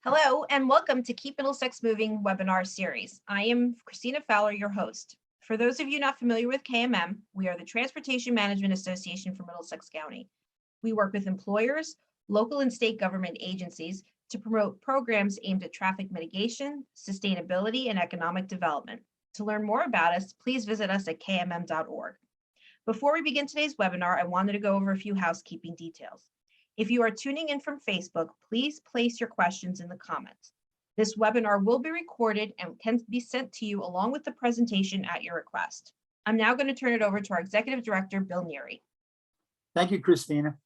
Hello, and welcome to Keep Middlesex Moving webinar series. I am Christina Fowler, your host. For those of you not familiar with KMM, we are the Transportation Management Association for Middlesex County. We work with employers, local and state government agencies to promote programs aimed at traffic mitigation, sustainability, and economic development. To learn more about us, please visit us at kmm.org. Before we begin today's webinar, I wanted to go over a few housekeeping details. If you are tuning in from Facebook, please place your questions in the comments. This webinar will be recorded and can be sent to you along with the presentation at your request. I'm now going to turn it over to our Executive Director, Bill Neary. Thank you, Christina.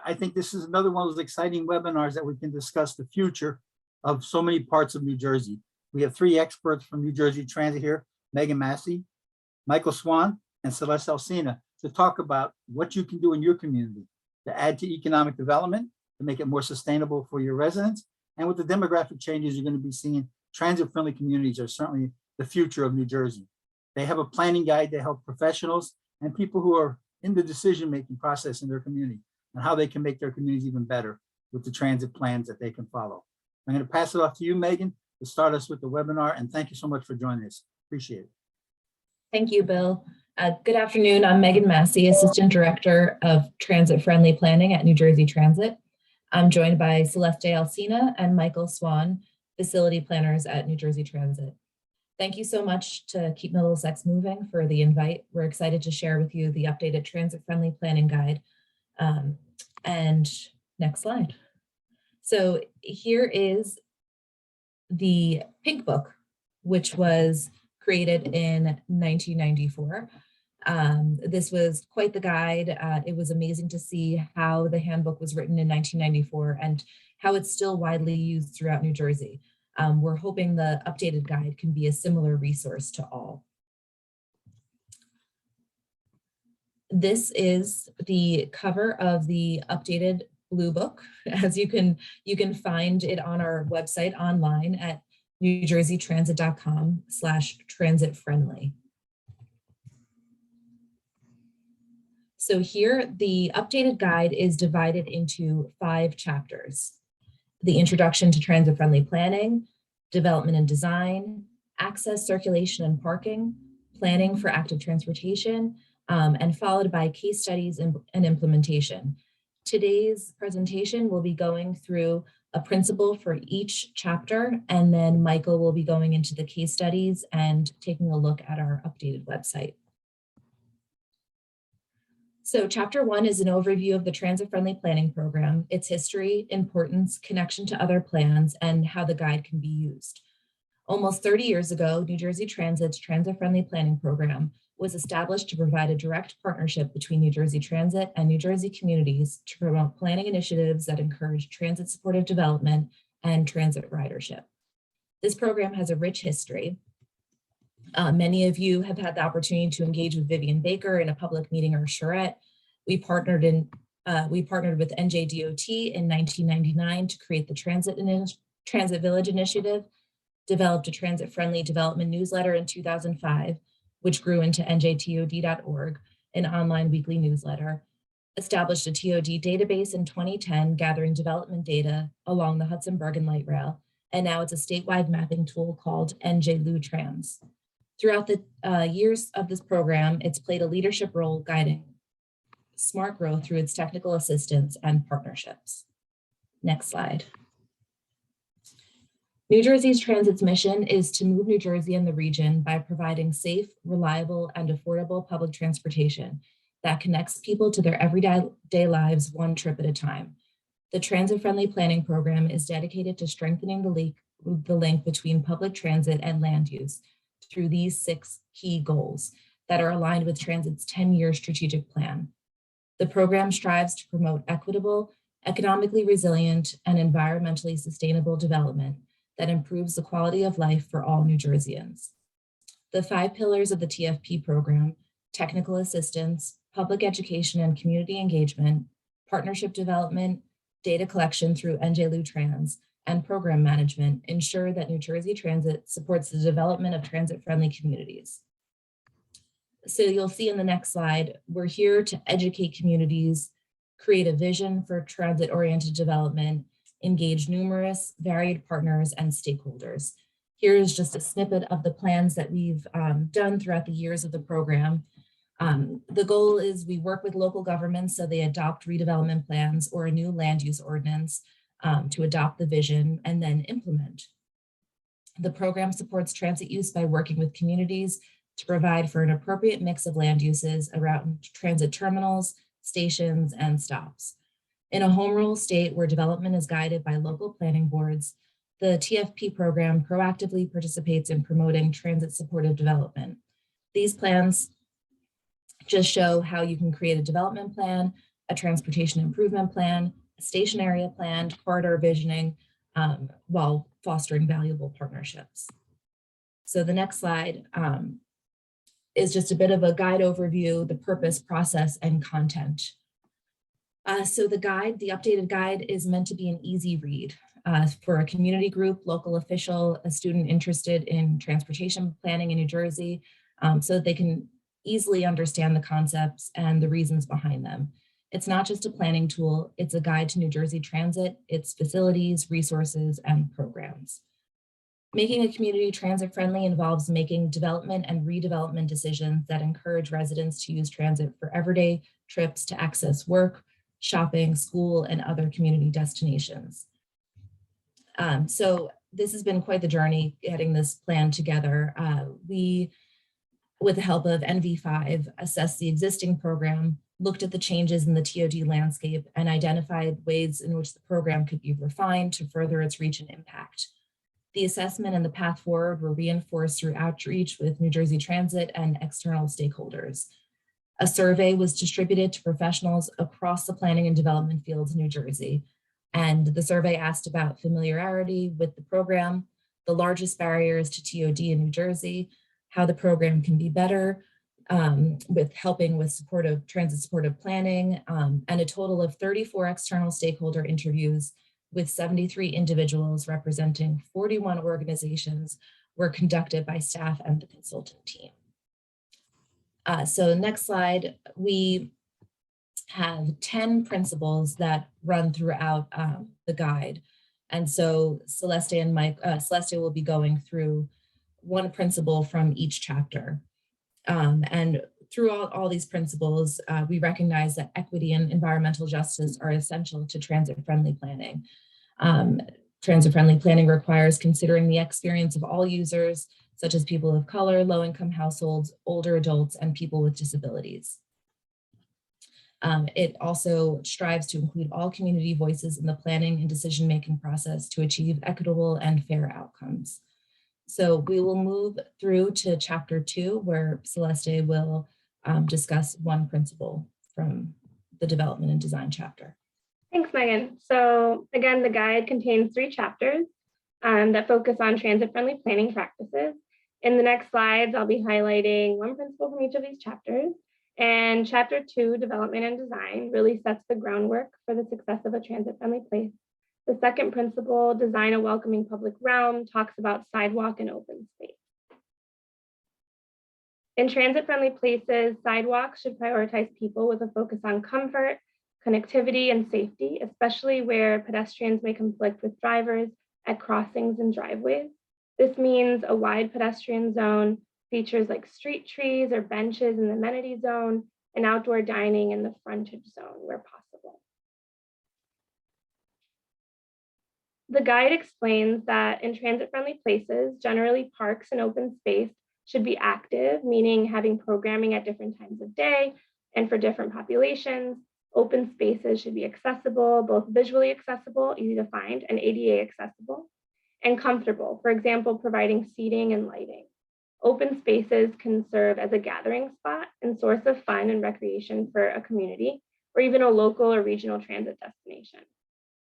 I think this is another one of those exciting webinars that we can discuss the future of so many parts of New Jersey. We have three experts from New Jersey Transit here, Megan Massey, Michael Swan, and Celeste Alcina, to talk about what you can do in your community to add to economic development, to make it more sustainable for your residents. And with the demographic changes you're going to be seeing, transit-friendly communities are certainly the future of New Jersey. They have a planning guide to help professionals and people who are in the decision-making process in their community and how they can make their communities even better with the transit plans that they can follow. I'm going to pass it off to you, Megan, to start us with the webinar. And thank you so much for joining us. Appreciate it. Thank you, Bill. Good afternoon. I'm Megan Massey, Assistant Director of Transit-Friendly Planning at New Jersey Transit. I'm joined by Celeste Alcina and Michael Swan, Facility Planners at New Jersey Transit. Thank you so much to Keep Middlesex Moving for the invite. We're excited to share with you the updated Transit-Friendly Planning Guide. And next slide. So here is the Pink Book, which was created in 1994. This was quite the guide. It was amazing to see how the handbook was written in 1994 and how it's still widely used throughout New Jersey. We're hoping the updated guide can be a similar resource to all. This is the cover of the updated Blue Book. As you can find it on our website online at newjerseytransit.com/transit-friendly. So here, the updated guide is divided into 5 chapters: the introduction to transit-friendly planning, development and design, access, circulation, and parking, planning for active transportation, and followed by case studies and implementation. Today's presentation will be going through a principle for each chapter, and then Michael will be going into the case studies and taking a look at our updated website. So chapter 1 is an overview of the transit-friendly planning program, its history, importance, connection to other plans, and how the guide can be used. Almost 30 years ago, New Jersey Transit's transit-friendly planning program was established to provide a direct partnership between New Jersey Transit and New Jersey communities to promote planning initiatives that encourage transit-supportive development and transit ridership. This program has a rich history. Many of you have had the opportunity to engage with Vivian Baker in a public meeting or charrette. We partnered with NJDOT in 1999 to create the Transit Village Initiative, developed a transit-friendly development newsletter in 2005, which grew into njtod.org, an online weekly newsletter, established a TOD database in 2010, gathering development data along the Hudson-Bergen Light Rail, and now it's a statewide mapping tool called NJLU-Trans. Throughout the years of this program, it's played a leadership role guiding smart growth through its technical assistance and partnerships. Next slide. New Jersey's Transit's mission is to move New Jersey and the region by providing safe, reliable, and affordable public transportation that connects people to their everyday lives one trip at a time. The transit-friendly planning program is dedicated to strengthening the link between public transit and land use through these 6 key goals that are aligned with Transit's 10-year strategic plan. The program strives to promote equitable, economically resilient, and environmentally sustainable development that improves the quality of life for all New Jerseyans. The 5 pillars of the TFP program, technical assistance, public education and community engagement, partnership development, data collection through NJLU-Trans, and program management, ensure that New Jersey Transit supports the development of transit-friendly communities. So you'll see in the next slide, we're here to educate communities, create a vision for transit-oriented development, engage numerous varied partners and stakeholders. Here is just a snippet of the plans that we've done throughout the years of the program. The goal is we work with local governments so they adopt redevelopment plans or a new land use ordinance to adopt the vision and then implement. The program supports transit use by working with communities to provide for an appropriate mix of land uses around transit terminals, stations, and stops. In a home rule state where development is guided by local planning boards, the TFP program proactively participates in promoting transit supportive development. These plans just show how you can create a development plan, a transportation improvement plan, a station area plan, corridor visioning, while fostering valuable partnerships. So the next slide is just a bit of a guide overview, the purpose, process, and content. So the guide, the updated guide is meant to be an easy read for a community group, local official, a student interested in transportation planning in New Jersey, so that they can easily understand the concepts and the reasons behind them. It's not just a planning tool, it's a guide to New Jersey transit, its facilities, resources, and programs. Making a community transit friendly involves making development and redevelopment decisions that encourage residents to use transit for everyday trips to access work, shopping, school, and other community destinations. So this has been quite the journey getting this plan together. We, with the help of NV5, assessed the existing program, looked at the changes in the TOD landscape, and identified ways in which the program could be refined to further its reach and impact. The assessment and the path forward were reinforced through outreach with New Jersey Transit and external stakeholders. A survey was distributed to professionals across the planning and development fields in New Jersey. And the survey asked about familiarity with the program, the largest barriers to TOD in New Jersey, how the program can be better, with helping with transit supportive planning, and a total of 34 external stakeholder interviews with 73 individuals representing 41 organizations were conducted by staff and the consultant team. So next slide, we have 10 principles that run throughout the guide. And so Celeste and Mike, Celeste will be going through one principle from each chapter. And through all these principles, we recognize that equity and environmental justice are essential to transit-friendly planning. Transit-friendly planning requires considering the experience of all users, such as people of color, low-income households, older adults, and people with disabilities. It also strives to include all community voices in the planning and decision-making process to achieve equitable and fair outcomes. So we will move through to chapter 2, where Celeste will discuss one principle from the development and design chapter. Thanks, Megan. So again, the guide contains 3 chapters that focus on transit-friendly planning practices. In the next slides, I'll be highlighting one principle from each of these chapters. And chapter 2, development and design, really sets the groundwork for the success of a transit-friendly place. The second principle, design a welcoming public realm, talks about sidewalk and open space. In transit-friendly places, sidewalks should prioritize people with a focus on comfort, connectivity, and safety, especially where pedestrians may conflict with drivers at crossings and driveways. This means a wide pedestrian zone, features like street trees or benches in the amenity zone, and outdoor dining in the frontage zone where possible. The guide explains that in transit-friendly places, generally parks and open space should be active, meaning having programming at different times of day and for different populations. Open spaces should be accessible, both visually accessible, easy to find, and ADA accessible, and comfortable, for example, providing seating and lighting. Open spaces can serve as a gathering spot and source of fun and recreation for a community, or even a local or regional transit destination.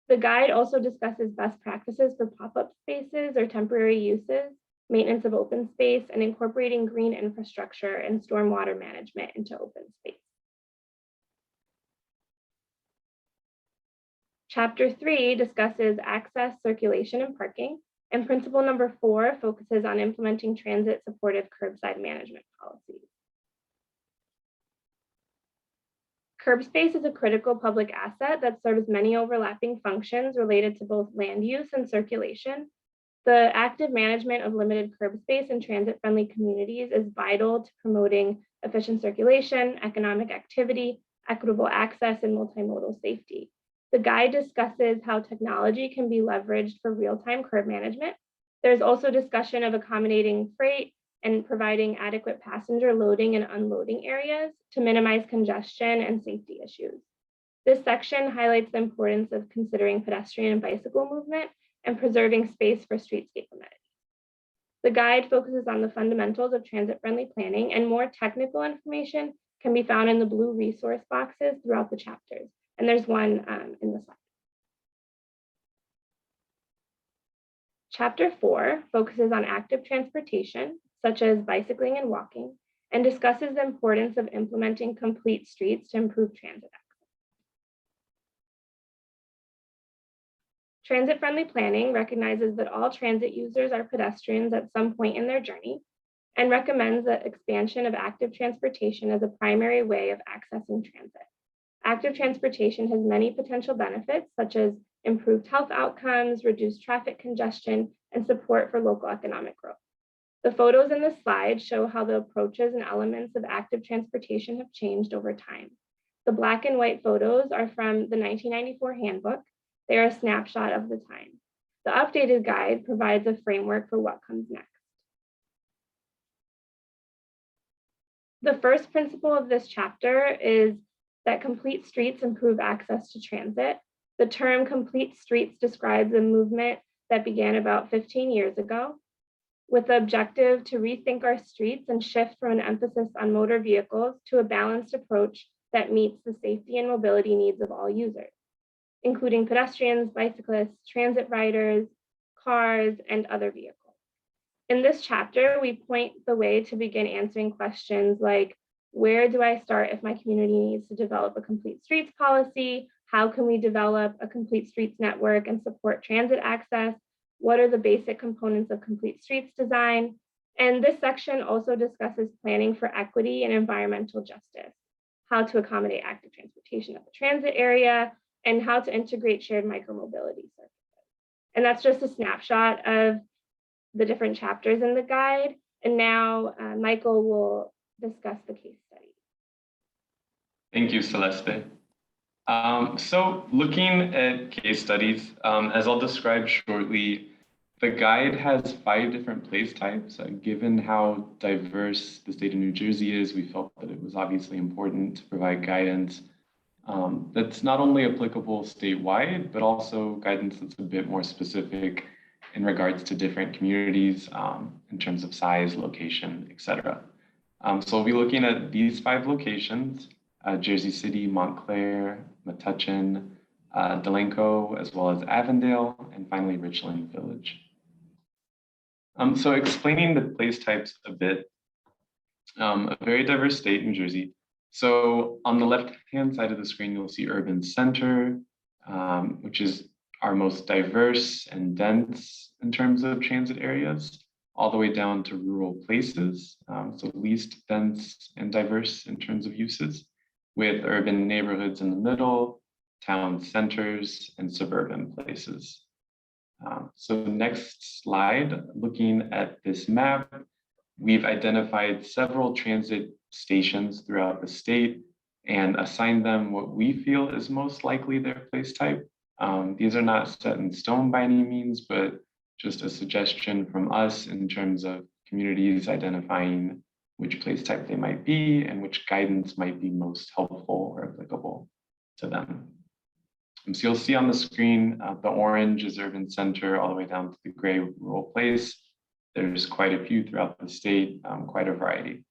The guide also discusses best practices for pop-up spaces or temporary uses, maintenance of open space, and incorporating green infrastructure and stormwater management into open space. Chapter 3 discusses access, circulation, and parking, and principle number 4 focuses on implementing transit supportive curbside management policies. Curb space is a critical public asset that serves many overlapping functions related to both land use and circulation. The active management of limited curb space in transit-friendly communities is vital to promoting efficient circulation, economic activity, equitable access, and multimodal safety. The guide discusses how technology can be leveraged for real-time curb management. There's also discussion of accommodating freight and providing adequate passenger loading and unloading areas to minimize congestion and safety issues. This section highlights the importance of considering pedestrian and bicycle movement and preserving space for streetscape amenities. The guide focuses on the fundamentals of transit-friendly planning, and more technical information can be found in the blue resource boxes throughout the chapters. And there's one in the slide. Chapter 4 focuses on active transportation, such as bicycling and walking, and discusses the importance of implementing complete streets to improve transit access. Transit-friendly planning recognizes that all transit users are pedestrians at some point in their journey and recommends the expansion of active transportation as a primary way of accessing transit. Active transportation has many potential benefits, such as improved health outcomes, reduced traffic congestion, and support for local economic growth. The photos in this slide show how the approaches and elements of active transportation have changed over time. The black and white photos are from the 1994 handbook. They are a snapshot of the time. The updated guide provides a framework for what comes next. The first principle of this chapter is that complete streets improve access to transit. The term complete streets describes a movement that began about 15 years ago with the objective to rethink our streets and shift from an emphasis on motor vehicles to a balanced approach that meets the safety and mobility needs of all users, including pedestrians, bicyclists, transit riders, cars, and other vehicles. In this chapter, we point the way to begin answering questions like, where do I start if my community needs to develop a complete streets policy? How can we develop a complete streets network and support transit access? What are the basic components of complete streets design? And this section also discusses planning for equity and environmental justice, how to accommodate active transportation at the transit area, and how to integrate shared micromobility services. And that's just a snapshot of the different chapters in the guide. And now Michael will discuss the case study. Thank you, Celeste. So looking at case studies, as I'll describe shortly, the guide has 5 different place types. Given how diverse the state of New Jersey is, we felt that it was obviously important to provide guidance that's not only applicable statewide, but also guidance that's a bit more specific in regards to different communities in terms of size, location, etc. So we'll be looking at these 5 locations: Jersey City, Montclair, Metuchen, Delanco, as well as Avondale, and finally Richland Village. So explaining the place types a bit, a very diverse state, New Jersey. So on the left-hand side of the screen, you'll see urban center, which is our most diverse and dense in terms of transit areas, all the way down to rural places, so least dense and diverse in terms of uses, with urban neighborhoods in the middle, town centers, and suburban places. So next slide, looking at this map, we've identified several transit stations throughout the state and assigned them what we feel is most likely their place type. These are not set in stone by any means, but just a suggestion from us in terms of communities identifying which place type they might be and which guidance might be most helpful or applicable to them. So you'll see on the screen, the orange is urban center all the way down to the gray rural place. There's quite a few throughout the state, quite a variety.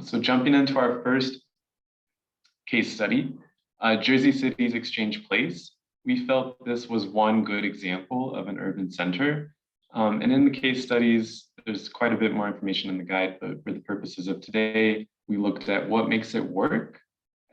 So jumping into our first case study, Jersey City's Exchange Place. We felt this was one good example of an urban center. And in the case studies, there's quite a bit more information in the guide, but for the purposes of today, we looked at what makes it work,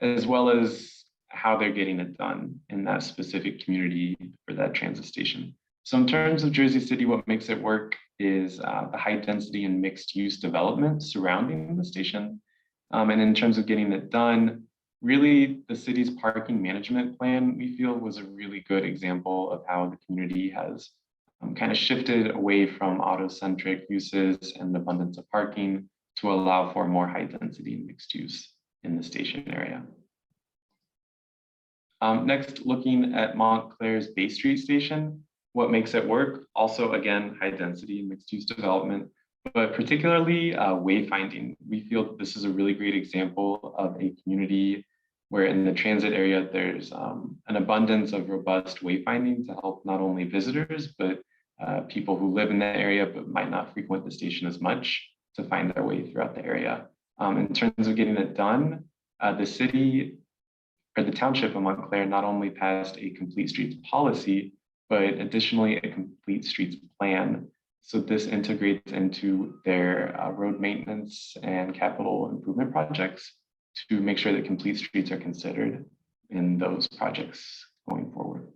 as well as how they're getting it done in that specific community for that transit station. So in terms of Jersey City, what makes it work is the high density and mixed use development surrounding the station. And in terms of getting it done, really the city's parking management plan, we feel, was a really good example of how the community has kind of shifted away from auto-centric uses and abundance of parking to allow for more high density mixed use in the station area. Next, looking at Montclair's Bay Street station, what makes it work? Also, again, high density mixed use development, but particularly wayfinding. We feel this is a really great example of a community where in the transit area, there's an abundance of robust wayfinding to help not only visitors, but people who live in that area but might not frequent the station as much to find their way throughout the area. In terms of getting it done, the city or the township of Montclair not only passed a complete streets policy, but additionally a complete streets plan. So this integrates into their road maintenance and capital improvement projects to make sure that complete streets are considered in those projects going forward.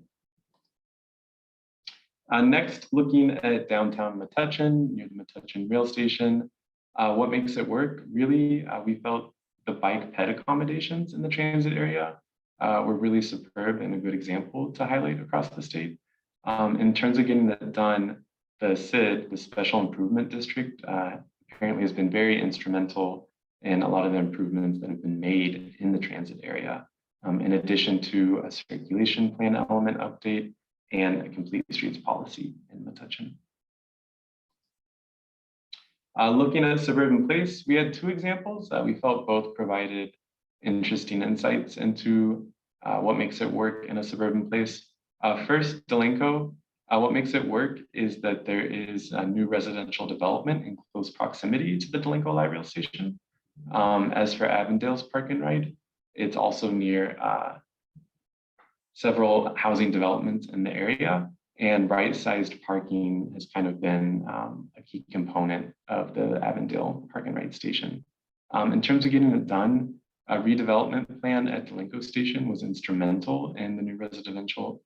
Next, looking at downtown Metuchen, near the Metuchen rail station, what makes it work? Really, we felt the bike ped accommodations in the transit area were really superb and a good example to highlight across the state. In terms of getting that done, the SID, the Special Improvement District, apparently has been very instrumental in a lot of the improvements that have been made in the transit area, in addition to a circulation plan element update and a complete streets policy in Metuchen. Looking at Suburban Place, we had two examples that we felt both provided interesting insights into what makes it work in a suburban place. First, Delanco, what makes it work is that there is a new residential development in close proximity to the Delanco Light Rail Station. As for Avondale's Park and Ride, it's also near several housing developments in the area, and right-sized parking has kind of been a key component of the Avondale Park and Ride Station. In terms of getting it done, a redevelopment plan at Delanco Station was instrumental in the new residential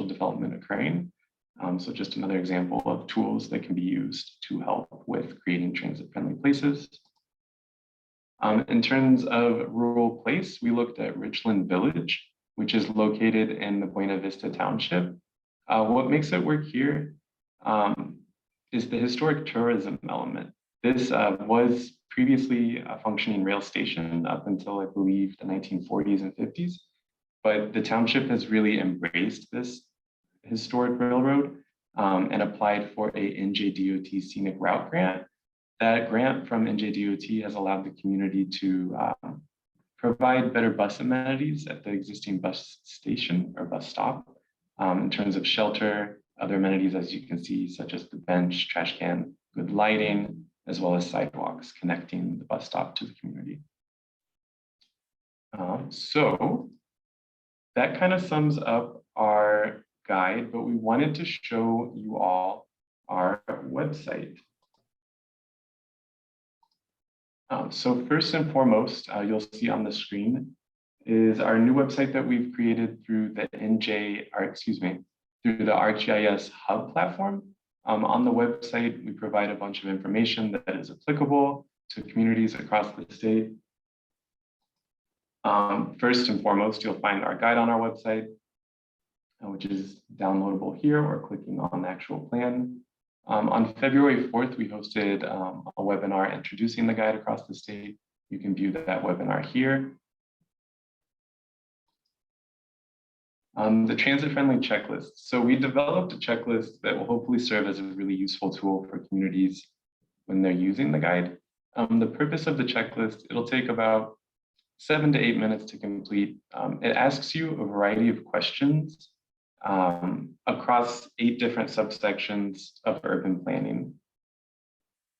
development occurring. So just another example of tools that can be used to help with creating transit-friendly places. In terms of rural place, we looked at Richland Village, which is located in the Buena Vista Township. What makes it work here is the historic tourism element. This was previously a functioning rail station up until, I believe, the 1940s and 50s, but the township has really embraced this historic railroad and applied for a NJDOT scenic route grant. That grant from NJDOT has allowed the community to provide better bus amenities at the existing bus station or bus stop in terms of shelter, other amenities, as you can see, such as the bench, trash can, good lighting, as well as sidewalks connecting the bus stop to the community. So that kind of sums up our guide, but we wanted to show you all our website. So first and foremost, you'll see on the screen is our new website that we've created through the through the ArcGIS Hub platform. On the website, we provide a bunch of information that is applicable to communities across the state. First and foremost, you'll find our guide on our website, which is downloadable here or clicking on the actual plan. On February 4th, we hosted a webinar introducing the guide across the state. You can view that webinar here. The transit-friendly checklist. So we developed a checklist that will hopefully serve as a really useful tool for communities when they're using the guide. The purpose of the checklist, it'll take about 7 to 8 minutes to complete. It asks you a variety of questions across 8 different subsections of urban planning.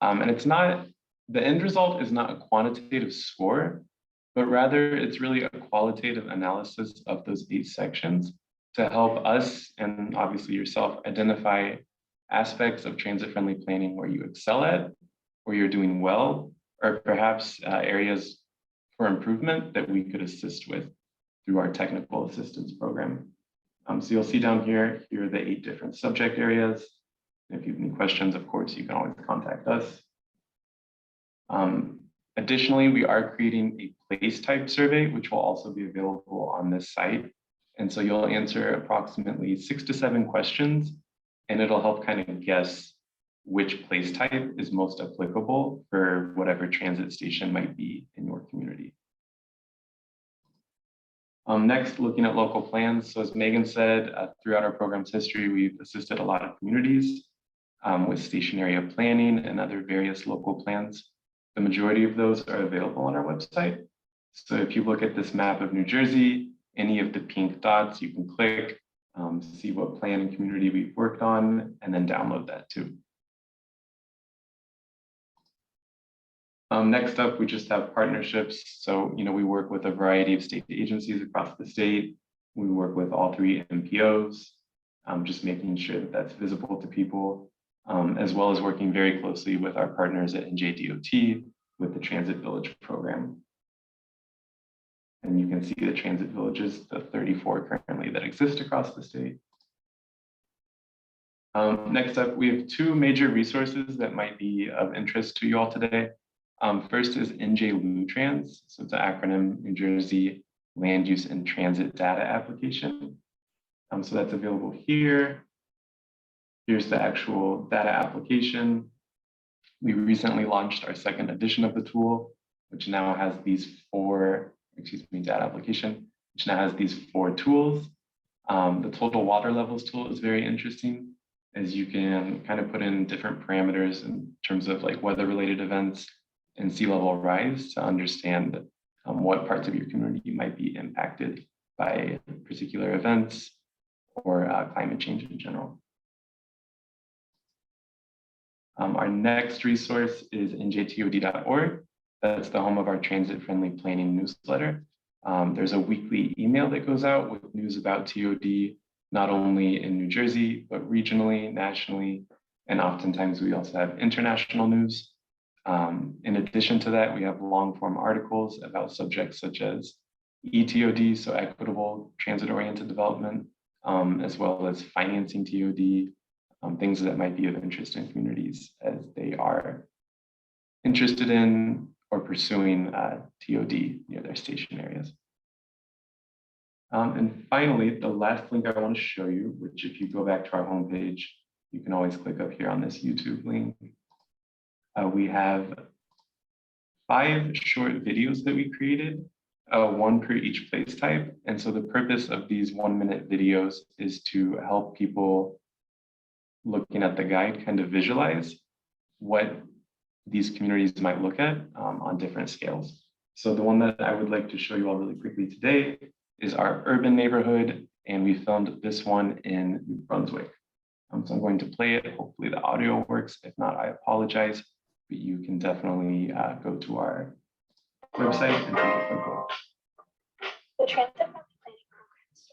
And it's not, the end result is not a quantitative score, but rather it's really a qualitative analysis of those 8 sections to help us and obviously yourself identify aspects of transit-friendly planning where you excel at, where you're doing well, or perhaps areas for improvement that we could assist with through our technical assistance program. So you'll see down here are the 8 different subject areas. If you have any questions, of course, you can always contact us. Additionally, we are creating a place type survey, which will also be available on this site. And so you'll answer approximately 6 to 7 questions, and it'll help kind of guess which place type is most applicable for whatever transit station might be in your community. Next, looking at local plans. So as Megan said, throughout our program's history, we've assisted a lot of communities with station area planning and other various local plans. The majority of those are available on our website. So if you look at this map of New Jersey, any of the pink dots, you can click, see what plan and community we've worked on, and then download that too. Next up, we just have partnerships. So, we work with a variety of state agencies across the state. We work with all 3 MPOs, just making sure that that's visible to people, as well as working very closely with our partners at NJDOT with the Transit Village program. And you can see the transit villages, the 34 currently that exist across the state. Next up, we have 2 major resources that might be of interest to you all today. First is NJLUTrans, so it's an acronym, New Jersey Land Use and Transit Data Application. So that's available here. Here's the actual data application. We recently launched our 2nd edition of the tool, which now has these 4, data application, which now has these 4 tools. The total water levels tool is very interesting, as you can kind of put in different parameters in terms of like weather-related events and sea level rise to understand what parts of your community might be impacted by particular events or climate change in general. Our next resource is njtod.org. That's the home of our transit-friendly planning newsletter. There's a weekly email that goes out with news about TOD, not only in New Jersey, but regionally, nationally, and oftentimes we also have international news. In addition to that, we have long-form articles about subjects such as ETOD, so equitable transit-oriented development, as well as financing TOD, things that might be of interest in communities as they are interested in or pursuing TOD near their station areas. And finally, the last link I want to show you, which if you go back to our homepage, you can always click up here on this YouTube link. We have 5 short videos that we created, 1 per each place type. And so the purpose of these 1-minute videos is to help people looking at the guide kind of visualize what these communities might look at on different scales. So the one that I would like to show you all really quickly today is our urban neighborhood, and we filmed this one in New Brunswick. So I'm going to play it. Hopefully the audio works. If not, I apologize, but you can definitely go to our website and take a quick look. The transit friendly planning programs.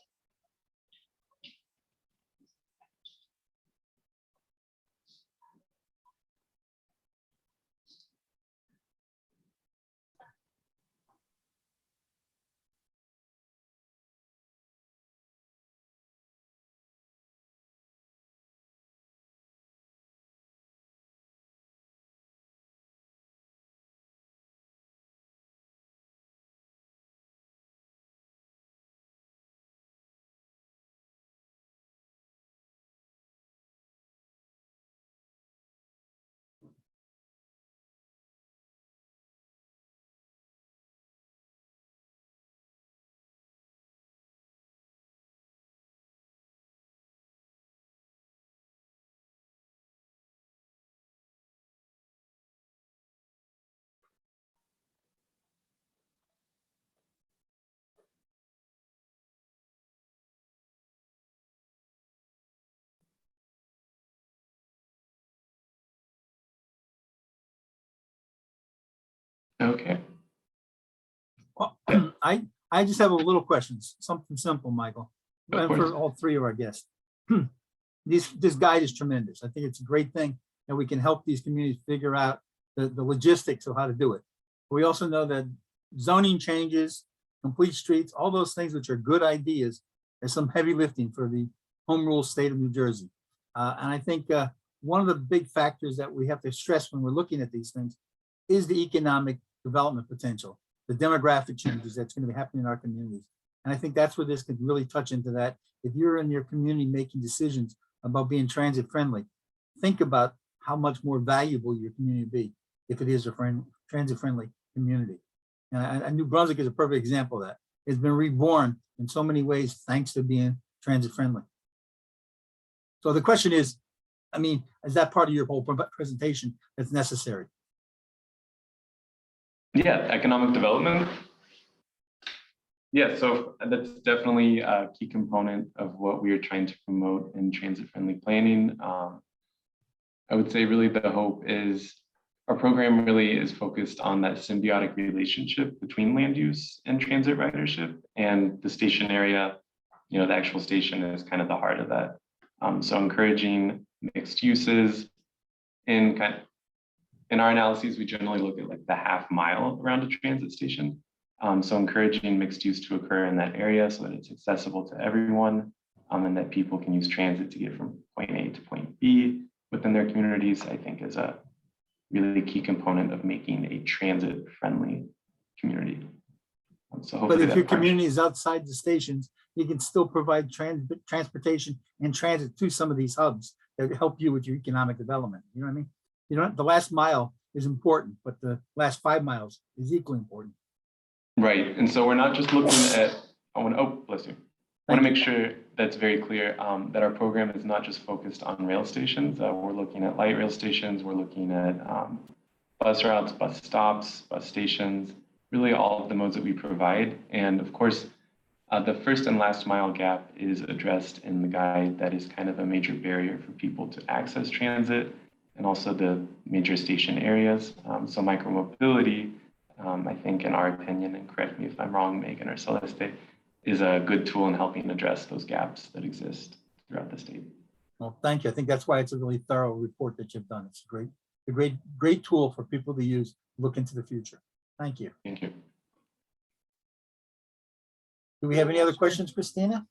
Okay. Well, I just have a little questions, something simple, Michael, Of and course. for all 3 of our guests. This guide is tremendous. I think it's a great thing that we can help these communities figure out the logistics of how to do it. We also know that zoning changes, complete streets, all those things which are good ideas, there's some heavy lifting for the home rule state of New Jersey. And I think one of the big factors that we have to stress when we're looking at these things is the economic development potential, the demographic changes that's going to be happening in our communities. And I think that's where this could really touch into that. If you're in your community making decisions about being transit friendly, think about how much more valuable your community would be if it is a transit friendly community. And New Brunswick is a perfect example of that. It's been reborn in so many ways thanks to being transit friendly. So the question is, I mean, is that part of your whole presentation that's necessary? Yeah, economic development. Yeah, so that's definitely a key component of what we are trying to promote in transit-friendly planning. I would say really the hope is our program really is focused on that symbiotic relationship between land use and transit ridership, and the station area, you know, the actual station is kind of the heart of that. So encouraging mixed uses. In our analyses, we generally look at like the half mile around a transit station. So encouraging mixed use to occur in that area so that it's accessible to everyone, and that people can use transit to get from point A to point B within their communities, I think is a really key component of making a transit-friendly community. So But if your community is outside the stations, you can still provide transportation and transit to some of these hubs that help you with your economic development. You know what I mean? You know, the last mile is important, but the last 5 miles is equally important. Right, and so we're not just looking at, oh, bless you. I want to make sure that's very clear that our program is not just focused on rail stations. We're looking at light rail stations, we're looking at bus routes, bus stops, bus stations, really all of the modes that we provide. And of course, the first and last mile gap is addressed in the guide. That is kind of a major barrier for people to access transit and also the major station areas. So micromobility, I think in our opinion, and correct me if I'm wrong, Megan or Celeste, is a good tool in helping address those gaps that exist throughout the state. Well, thank you. I think that's why it's a really thorough report that you've done. It's a great tool for people to use, look into the future. Thank you. Thank you. Do we have any other questions, Christina?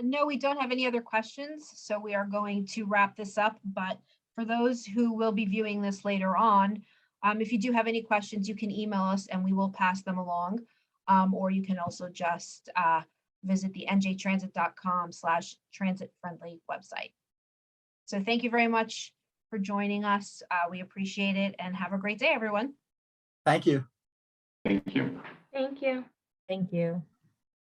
No, we don't have any other questions, so we are going to wrap this up. But for those who will be viewing this later on, if you do have any questions, you can email us and we will pass them along. Or you can also just visit the njtransit.com/transit-friendly website. So thank you very much for joining us. We appreciate it and have a great day, everyone. Thank you. Thank you. Thank you. Thank you.